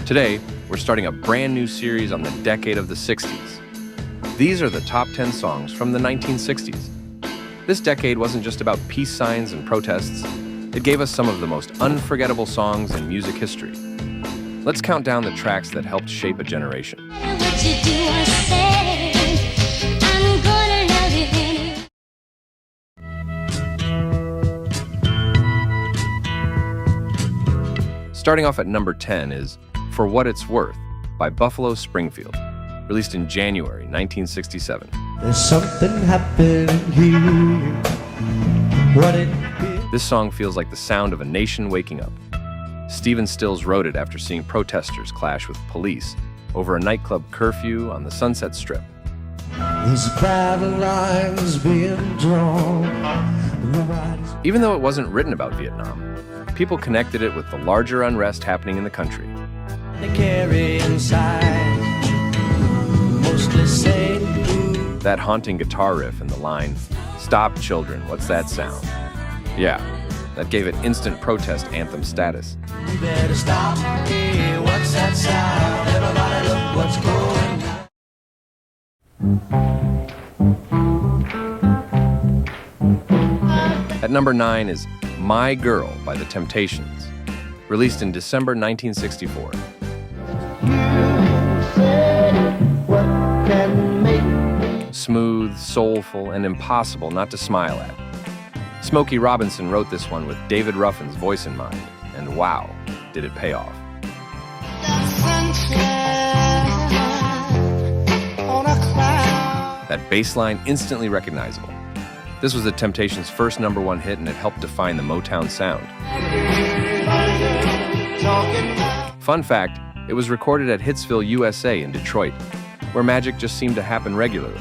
Today, we're starting a brand new series on the decade of the 60s. These are the top 10 songs from the 1960s. This decade wasn't just about peace signs and protests. It gave us some of the most unforgettable songs in music history. Let's count down the tracks that helped shape a generation. Starting off at number 10 is For What It's Worth by Buffalo Springfield, released in January 1967. There's something happening here. What it is. This song feels like the sound of a nation waking up. Stephen Stills wrote it after seeing protesters clash with police over a nightclub curfew on the Sunset Strip. There's battle lines being drawn. Even though it wasn't written about Vietnam, people connected it with the larger unrest happening in the country. They carry inside. Mostly say that haunting guitar riff and the line, "Stop children, what's that sound?" Yeah, that gave it instant protest anthem status. you better stop. Hey, what's that sound? Everybody look what's going on. At number 9 is My Girl by The Temptations, released in December 1964. Smooth, soulful, and impossible not to smile at. Smokey Robinson wrote this one with David Ruffin's voice in mind, and wow, did it pay off. That bass line instantly recognizable. This was The Temptations' first #1 hit, and it helped define the Motown sound. Fun fact, it was recorded at Hitsville, USA in Detroit, where magic just seemed to happen regularly.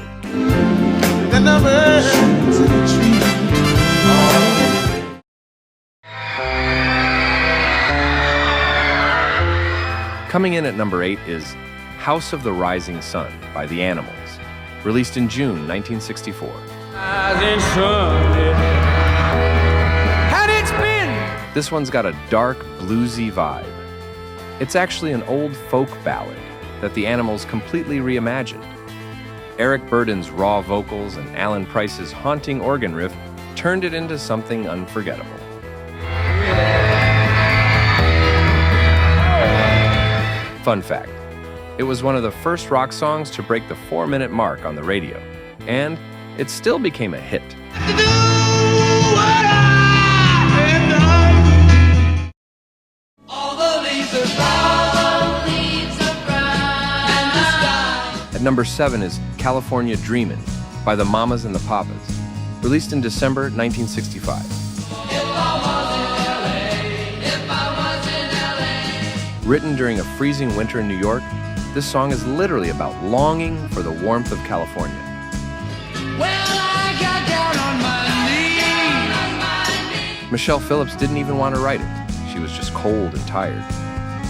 Coming in at number 8 is House of the Rising Sun by The Animals, released in June 1964. This one's got a dark, bluesy vibe. It's actually an old folk ballad that The Animals completely reimagined. Eric Burdon's raw vocals and Alan Price's haunting organ riff turned it into something unforgettable. Fun fact, it was one of the first rock songs to break the 4-minute mark on the radio, and it still became a hit. At number 7 is California Dreamin' by the Mamas and the Papas, released in December 1965. Written during a freezing winter in New York, this song is literally about longing for the warmth of California. Michelle Phillips didn't even want to write it. She was just cold and tired.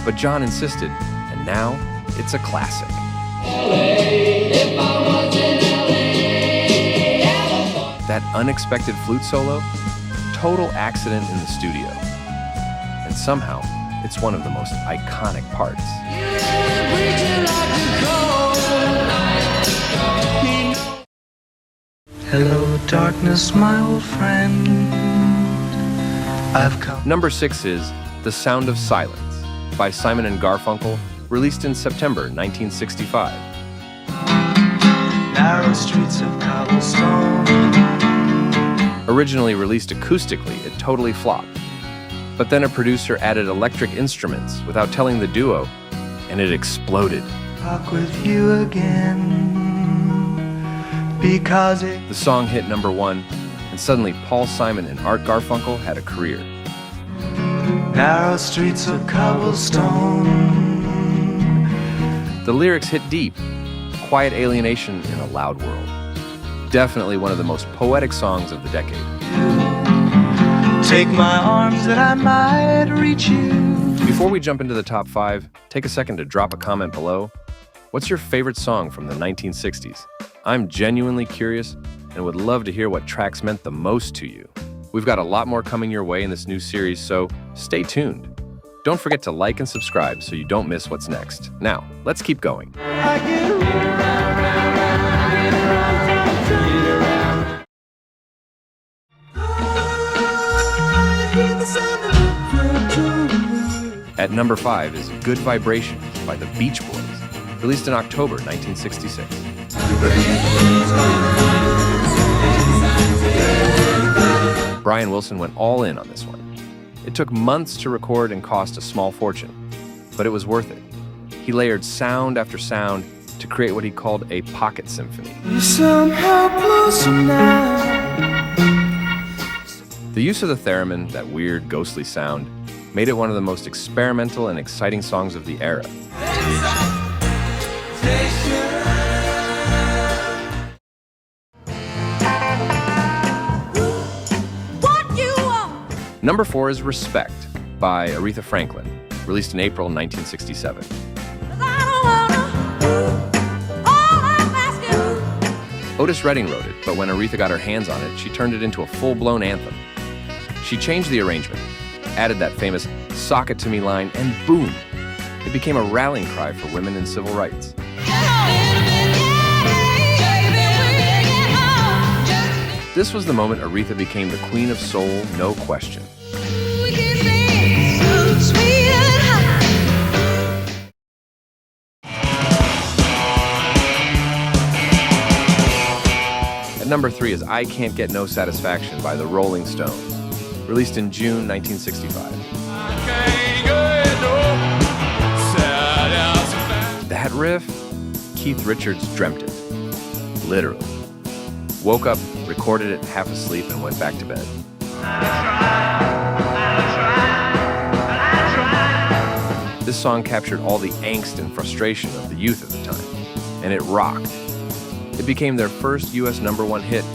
But John insisted, and now it's a classic. That unexpected flute solo, total accident in the studio. And somehow, it's one of the most iconic parts. hello, darkness, my old friend. I've come. Number 6 is The Sound of Silence by Simon and Garfunkel, released in September 1965. Narrow streets of cobblestone. Originally released acoustically, it totally flopped. But then a producer added electric instruments without telling the duo, and it exploded. Talk with you again. Because it. The song hit number 1, and suddenly Paul Simon and Art Garfunkel had a career. Narrow streets of cobblestone. The lyrics hit deep. Quiet alienation in a loud world. Definitely one of the most poetic songs of the decade. Take my arms that I might reach you. Before we jump into the top 5, take a second to drop a comment below. What's your favorite song from the 1960s? I'm genuinely curious and would love to hear what tracks meant the most to you. We've got a lot more coming your way in this new series, so stay tuned. Don't forget to like and subscribe so you don't miss what's next. Now, let's keep going. At number 5 is Good Vibrations by the Beach Boys, released in October 1966. Brian Wilson went all in on this one. It took months to record and cost a small fortune, but it was worth it. He layered sound after sound to create what he called a pocket symphony. The use of the theremin, that weird, ghostly sound, made it one of the most experimental and exciting songs of the era. Number 4 is Respect by Aretha Franklin, released in April 1967. Otis Redding wrote it, but when Aretha got her hands on it, she turned it into a full-blown anthem. She changed the arrangement, added that famous "sock it to me" line, and boom! It became a rallying cry for women and civil rights. This was the moment Aretha became the queen of soul, no question. At number 3 is I Can't Get No Satisfaction by the Rolling Stones, released in June 1965. That riff, Keith Richards dreamt it, literally. Woke up, recorded it half asleep, and went back to bed. This song captured all the angst and frustration of the youth at the time, and it rocked. It became their first U.S. #1 hit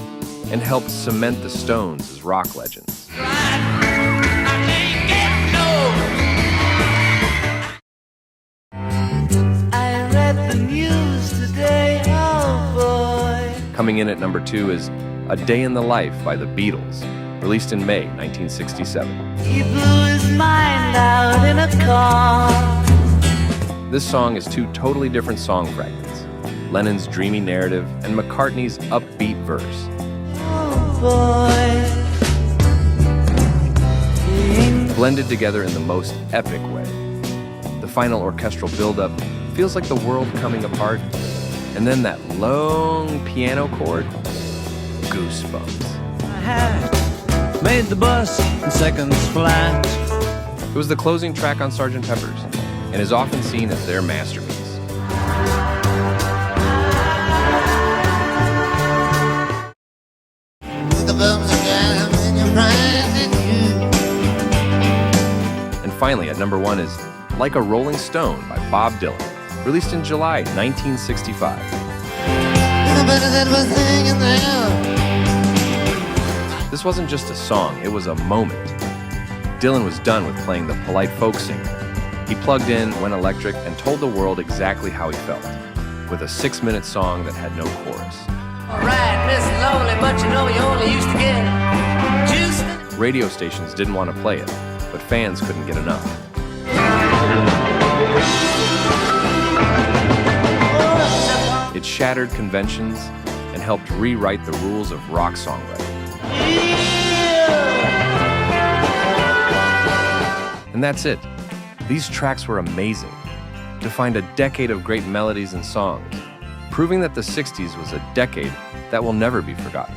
and helped cement the Stones as rock legends. Coming in at number 2 is A Day in the Life by the Beatles, released in May 1967. He blew his mind out in a car. This song is 2 totally different song fragments, Lennon's dreamy narrative and McCartney's upbeat verse. Blended together in the most epic way. The final orchestral buildup feels like the world coming apart, and then that long piano chord, goosebumps. I had made the bus in seconds flat. It was the closing track on Sgt. Pepper's, and is often seen as their masterpiece. And finally, at number 1 is Like a Rolling Stone by Bob Dylan, released in July 1965. This wasn't just a song, it was a moment. Dylan was done with playing the polite folk singer. He plugged in, went electric, and told the world exactly how he felt, with a 6-minute song that had no chorus. All right, Miss Lonely, but you know you only used to get juice. Radio stations didn't want to play it, but fans couldn't get enough. It shattered conventions and helped rewrite the rules of rock songwriting. And that's it. These tracks were amazing. Defined a decade of great melodies and songs, proving that the 60s was a decade that will never be forgotten.